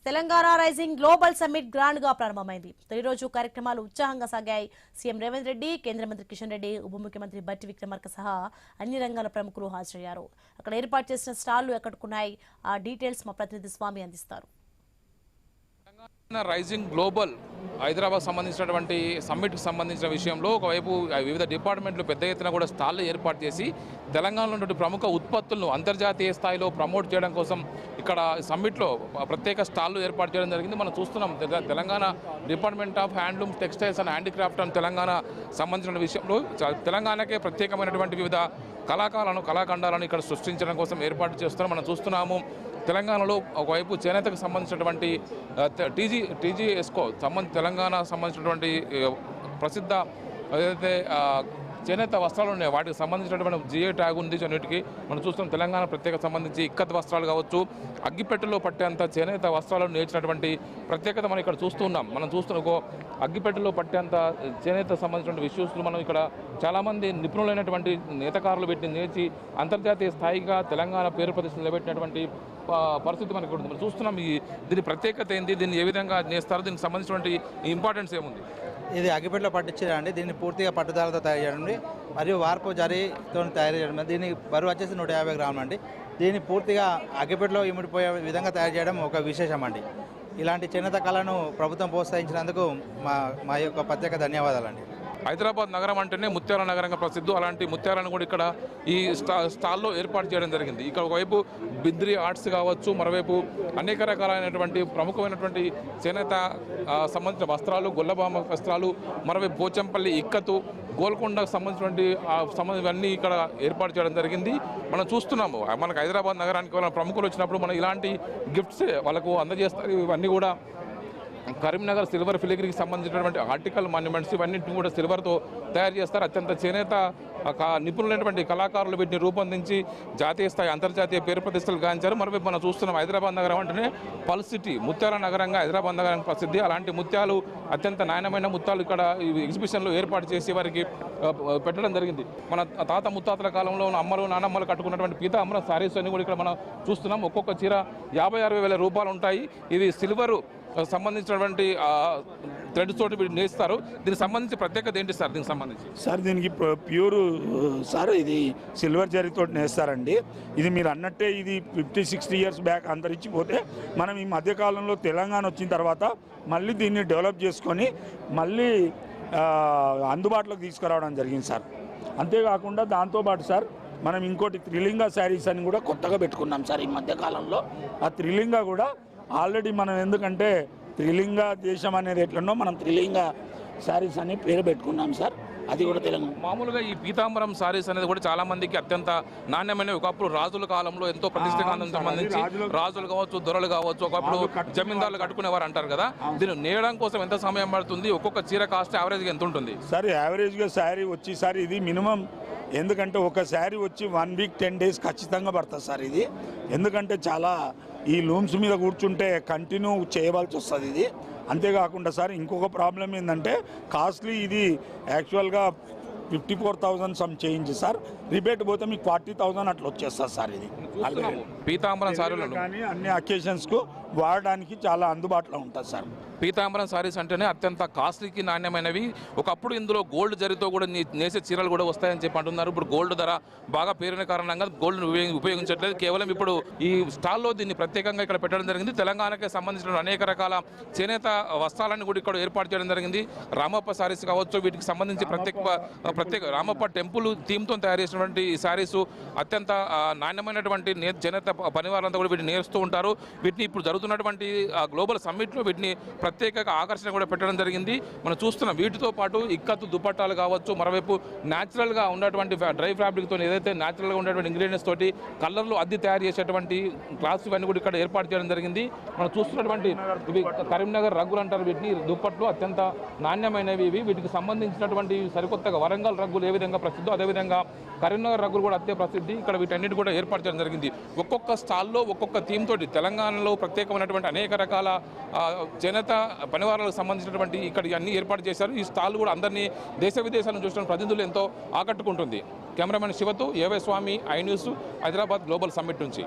Telangana rising global summit grand గా ప్రారంభమైంది. తొలి రోజు కార్యక్రమాలు ఉత్సాహంగా సాగాయి. సీఎం రేవంత్ రెడ్డి, కేంద్ర మంత్రి కిషన్ రెడ్డి, ఉప ముఖ్యమంత్రి బట్టి విక్రమార్క సహా అన్ని రంగాల ప్రముఖులు హాజరయ్యారు. అక్కడ ఏర్పాటు చేసిన స్టాళ్లు ఎక్కడుకున్నాయి, ఆ డీటెయిల్స్ మా ప్రతినిధి స్వామి అందిస్తారు. రైజింగ్ గ్లోబల్ హైదరాబాద్ సంబంధించినటువంటి సమ్మిట్కి సంబంధించిన విషయంలో ఒకవైపు వివిధ డిపార్ట్మెంట్లు పెద్ద ఎత్తున కూడా స్టాళ్లు ఏర్పాటు చేసి తెలంగాణలో ఉన్నటువంటి ప్రముఖ ఉత్పత్తులను అంతర్జాతీయ స్థాయిలో ప్రమోట్ చేయడం కోసం ఇక్కడ సమ్మిట్లో ప్రత్యేక స్టాళ్లు ఏర్పాటు చేయడం జరిగింది. మనం చూస్తున్నాం Telangana department of handloom, textiles and handicraft అని తెలంగాణ సంబంధించిన విషయంలో తెలంగాణకే ప్రత్యేకమైనటువంటి వివిధ కళాఖండాలను ఇక్కడ సృష్టించడం కోసం ఏర్పాటు చేస్తున్నాం. మనం చూస్తున్నాము తెలంగాణలో ఒకవైపు చేనేతకు సంబంధించినటువంటి టీజీఎస్కో తెలంగాణ సంబంధించినటువంటి ప్రసిద్ధ ఏదైతే చేనేత వస్త్రాలు ఉన్నాయి వాటికి సంబంధించినటువంటి జిఐ ట్యాగ్ ఉంది. అన్నిటికీ మనం చూస్తున్నాం తెలంగాణ ప్రత్యేక సంబంధించి ఇక్కత్ వస్త్రాలు కావచ్చు, అగ్గిపెట్టెలో పట్టేంత చేనేత వస్త్రాలను నేర్చినటువంటి ప్రత్యేకత మనం ఇక్కడ చూస్తున్నాం. మనం చూస్తున్న అగ్గిపెట్టెలో పట్టేంత చేనేత సంబంధించిన విషయాలు మనం ఇక్కడ చాలామంది నిపుణులైనటువంటి నేతకారులు పెట్టి నేర్చి అంతర్జాతీయ స్థాయిగా తెలంగాణ పేరు ప్రతిష్టలు నిలబెట్టినటువంటి పరిస్థితి మనకి ఉంటుంది. మనం చూస్తున్నాం దీని ప్రత్యేకత ఏంది, దీన్ని ఏ విధంగా నేస్తారు, దీనికి సంబంధించినటువంటి ఇంపార్టెన్స్ ఏముంది? ఇది అగ్గిపెట్టెలో పట్టించేదండి. దీన్ని పూర్తిగా పట్టుదలతో తయారు చేయడం మరియు వార్పు జరీతో తయారు చేయడం. దీని బరువు వచ్చేసి 150 గ్రాములు అండి. దీన్ని పూర్తిగా అగ్గిపెట్టెలో ఇమిడిపోయే విధంగా తయారు చేయడం ఒక విశేషం అండి. ఇలాంటి చేనేత కళను ప్రభుత్వం ప్రోత్సహించినందుకు మా యొక్క ప్రత్యేక ధన్యవాదాలండి. హైదరాబాద్ నగరం అంటేనే ముత్యాల నగరంగా ప్రసిద్ధి. అలాంటి ముత్యాలను కూడా ఇక్కడ ఈ స్టాల్లో ఏర్పాటు చేయడం జరిగింది. ఇక్కడ ఒకవైపు బిద్రీ ఆర్ట్స్ కావచ్చు, మరోవైపు అనేక రకాలైనటువంటి ప్రముఖమైనటువంటి చేనేత సంబంధించిన వస్త్రాలు, గొల్లబామ వస్త్రాలు, మరోవైపు పోచంపల్లి ఇక్కతు, గోల్కొండకు సంబంధించినటువంటి ఇవన్నీ ఇక్కడ ఏర్పాటు చేయడం జరిగింది. మనం చూస్తున్నాము మనకు హైదరాబాద్ నగరానికి ప్రముఖులు వచ్చినప్పుడు మనం ఇలాంటి గిఫ్ట్స్ వాళ్ళకు అందజేస్తారు. ఇవన్నీ కూడా కరీంనగర్ సిల్వర్ ఫిలిగ్రీకి సంబంధించినటువంటి ఆర్టికల్ మాన్యుమెంట్స్ ఇవన్నింటిని కూడా సిల్వర్తో తయారు చేస్తారు. అత్యంత చేనేత నిపుణులైనటువంటి కళాకారులు వీటిని రూపొందించి జాతీయ స్థాయి, అంతర్జాతీయ పేరు ప్రతిష్టలు గాంచారు. మరోవైపు మనం చూస్తున్నాం హైదరాబాద్ నగరం అంటేనే పల్స్ సిటీ, ముత్యాల నగరంగా హైదరాబాద్ నగరానికి ప్రసిద్ధి. అలాంటి ముత్యాలు, అత్యంత నాణ్యమైన ముత్యాలు ఇక్కడ ఎగ్జిబిషన్లో ఏర్పాటు చేసి వారికి పెట్టడం జరిగింది. మన తాత ముత్తాతల కాలంలో ఉన్న అమ్మలు, నానమ్మలు కట్టుకున్నటువంటి పీతాంబరం శారీస్ అన్ని కూడా ఇక్కడ మనం చూస్తున్నాం. ఒక్కొక్క చీర 50-60 వేల రూపాయలు ఉంటాయి. ఇది సిల్వరు సంబంధించినటువంటి థ్రెడ్స్ తోటి వీళ్ళు నేస్తారు. దీనికి సంబంధించి ప్రత్యేకత ఏంటి సార్? దీనికి సంబంధించి సార్ దీనికి ప్యూర్ సార్ ఇది సిల్వర్ జరీతో నేస్తారండి. ఇది మీరు అన్నట్టే ఇది 50-60 ఇయర్స్ బ్యాక్ అంతరించిపోతే మనం ఈ మధ్యకాలంలో తెలంగాణ వచ్చిన తర్వాత మళ్ళీ దీన్ని డెవలప్ చేసుకొని మళ్ళీ అందుబాటులోకి తీసుకురావడం జరిగింది సార్. అంతేకాకుండా దాంతోపాటు సార్ మనం ఇంకోటి త్రిలింగ శారీస్ అని కూడా కొత్తగా పెట్టుకున్నాం సార్ ఈ మధ్యకాలంలో. ఆ త్రిలింగ కూడా ఆల్రెడీ మనం ఎందుకంటే త్రిలింగ దేశం అనేది ఎట్లనో మనం త్రిలింగ శారీస్ అని పేరు పెట్టుకున్నాం సార్. అది కూడా తెలంగాణ. మామూలుగా ఈ పీతాంబరం శారీస్ అనేది కూడా చాలా మందికి అత్యంత నాణ్యమైన, ఒకప్పుడు రాజుల కాలంలో ఎంతో ప్రతిష్టాకాలం సంబంధించి రాజులు కావచ్చు, దొరలు కావచ్చు, ఒకప్పుడు జమీందారులు కట్టుకునేవారు అంటారు కదా. దీన్ని నేయడం కోసం ఎంత సమయం పడుతుంది? ఒక్కొక్క చీర కాస్ట్ యావరేజ్గా ఎంత ఉంటుంది సార్? యావరేజ్గా శారీ వచ్చి సార్ ఇది మినిమం, ఎందుకంటే ఒక శారీ వచ్చి 1 వీక్ 10 డేస్ ఖచ్చితంగా పడుతుంది సార్ ఇది. ఎందుకంటే చాలా ఈ లూమ్స్ మీద కూర్చుంటే కంటిన్యూ చేయవలసి వస్తుంది ఇది. అంతేకాకుండా సార్ ఇంకొక ప్రాబ్లం ఏంటంటే కాస్ట్లీ ఇది యాక్చువల్గా 54,000 సమ్ చేంజ్ సార్. రిబేట్ పోతే మీకు 40,000 అట్లా వచ్చేస్తుంది సార్. ఇది పీతాంబరం సారీలు కానీ అన్ని అకేషన్స్కు వాడడానికి చాలా అందుబాటులో ఉంటుంది సార్. పీతాంబరం సారీస్ అంటేనే అత్యంత కాస్ట్లీకి నాణ్యమైనవి. ఒకప్పుడు ఇందులో గోల్డ్ జరీతో కూడా నేసే చీరలు కూడా వస్తాయని చెప్పి అంటున్నారు. ఇప్పుడు గోల్డ్ ధర బాగా పేరిన కారణంగా గోల్డ్ ఉపయోగించట్లేదు. కేవలం ఇప్పుడు ఈ స్టాల్లో దీన్ని ప్రత్యేకంగా ఇక్కడ పెట్టడం జరిగింది. తెలంగాణకి సంబంధించిన అనేక రకాల చేనేత వస్త్రాలను కూడా ఇక్కడ ఏర్పాటు చేయడం జరిగింది. రామప్ప సారీస్ కావచ్చు, వీటికి సంబంధించి ప్రత్యేక రామప్ప టెంపుల్ థీమ్తో తయారు చేసినటువంటి ఈ శారీస్ అత్యంత నాణ్యమైనటువంటి చేనేత పనివారంతా కూడా వీటిని నేర్స్తూ ఉంటారు. వీటిని ఇప్పుడు జరుగుతున్నటువంటి గ్లోబల్ సమ్మిట్లో వీటిని ప్రత్యేక ఆకర్షణ కూడా పెట్టడం జరిగింది. మనం చూస్తున్నాం వీటితో పాటు ఇక్కత్తు దుపట్టాలు కావచ్చు, మరోవైపు న్యాచురల్గా ఉన్నటువంటి డ్రై ఫ్యాబ్రిక్తో ఏదైతే న్యాచురల్గా ఉన్నటువంటి ఇంగ్రీడియంట్స్ తోటి కలర్లు అద్ది తయారు చేసేటువంటి క్లాస్ ఇవన్నీ కూడా ఇక్కడ ఏర్పాటు చేయడం జరిగింది. మనం చూస్తున్నటువంటి ఇవి కరీంనగర్ రగ్గులు అంటారు. వీటిని దుప్పట్లు అత్యంత నాణ్యమైనవి. ఇవి వీటికి సంబంధించినటువంటి సరికొత్తగా వరంగల్ రగ్గులు ఏ విధంగా ప్రసిద్ధో అదేవిధంగా కరీంనగర్ రగ్గులు కూడా అత్యంత ప్రసిద్ధి. ఇక్కడ వీటన్నిటి కూడా ఏర్పాటు చేయడం జరిగింది. ఒక్కొక్క స్టాల్లో ఒక్కొక్క థీమ్ తోటి తెలంగాణలో ప్రత్యేకమైనటువంటి అనేక రకాల చేనేత పనివారాలకు సంబంధించినటువంటి ఇక్కడ అన్ని ఏర్పాటు చేశారు. ఈ స్టాల్ కూడా అందరినీ దేశ విదేశాలను చూసిన ప్రతినిధులు ఎంతో ఆకట్టుకుంటుంది. కెమెరామెన్ శివతో A Y Swamy, I news, Hyderabad global summit నుంచి.